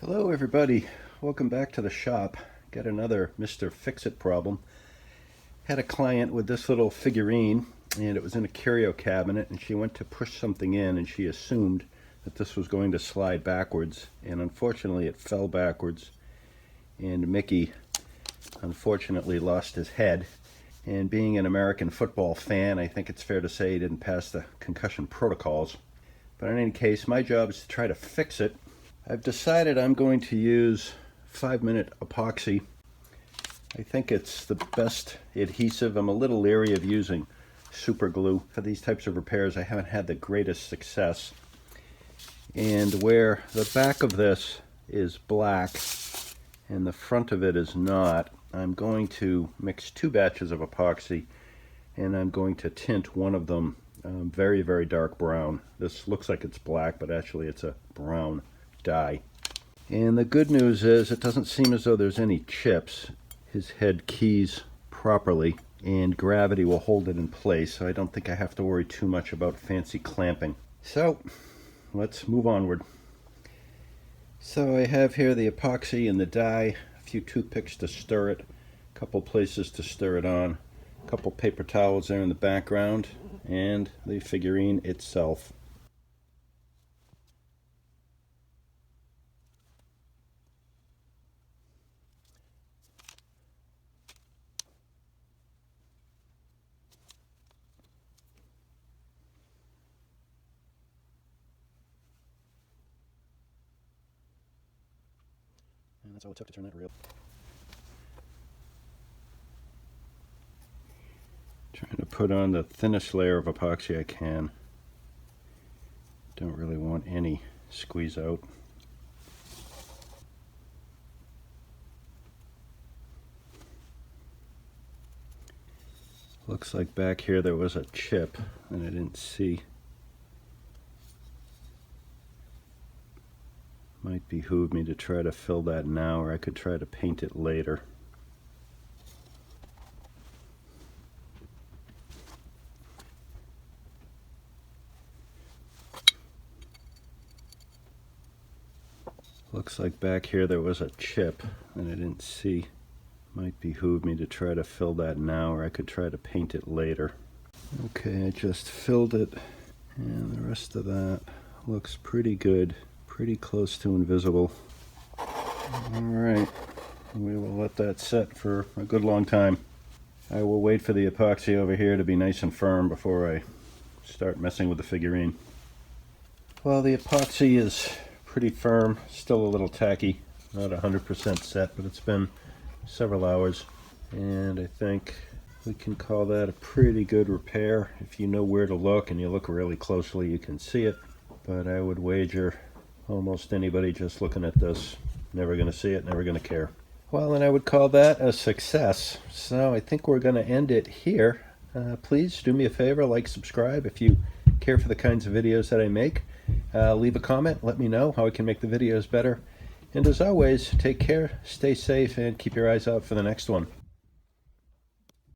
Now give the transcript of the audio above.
Hello everybody, welcome back to the shop. Got another Mr. Fix-It problem. Had a client with this little figurine and it was in a curio cabinet, and she went to push something in and she assumed that this was going to slide backwards, and unfortunately it fell backwards, and Mickey unfortunately lost his head. And being an American football fan, I think it's fair to say he didn't pass the concussion protocols. But in any case, my job is to try to fix it. I've decided I'm going to use 5-minute epoxy. I think it's the best adhesive. I'm a little leery of using super glue for these types of repairs. I haven't had the greatest success. And where the back of this is black and the front of it is not, I'm going to mix 2 batches of epoxy, and I'm going to tint one of them very, very dark brown. This looks like it's black, but actually it's a brown dye. And the good news is it doesn't seem as though there's any chips. His head keys properly and gravity will hold it in place, so I don't think I have to worry too much about fancy clamping. So let's move onward. So I have here the epoxy and the dye, a few toothpicks to stir it, a couple places to stir it on, a couple paper towels there in the background, and the figurine itself. And that's all it took to turn that real. Trying to put on the thinnest layer of epoxy I can. Don't really want any squeeze out. Looks like back here there was a chip and I didn't see. Might behoove me to try to fill that now, or I could try to paint it later. Looks like back here there was a chip and I didn't see. Might behoove me to try to fill that now, or I could try to paint it later. Okay, I just filled it, and the rest of that looks pretty good. Pretty close to invisible. Alright, we will let that set for a good long time. I will wait for the epoxy over here to be nice and firm before I start messing with the figurine. Well, the epoxy is pretty firm, still a little tacky, not 100% set, but it's been several hours, and I think we can call that a pretty good repair. If you know where to look and you look really closely, you can see it, but I would wager almost anybody just looking at this, never going to see it, never going to care. Well, then I would call that a success. So I think we're going to end it here. Please do me a favor, like, subscribe if you care for the kinds of videos that I make. Leave a comment, let me know how I can make the videos better. And as always, take care, stay safe, and keep your eyes out for the next one.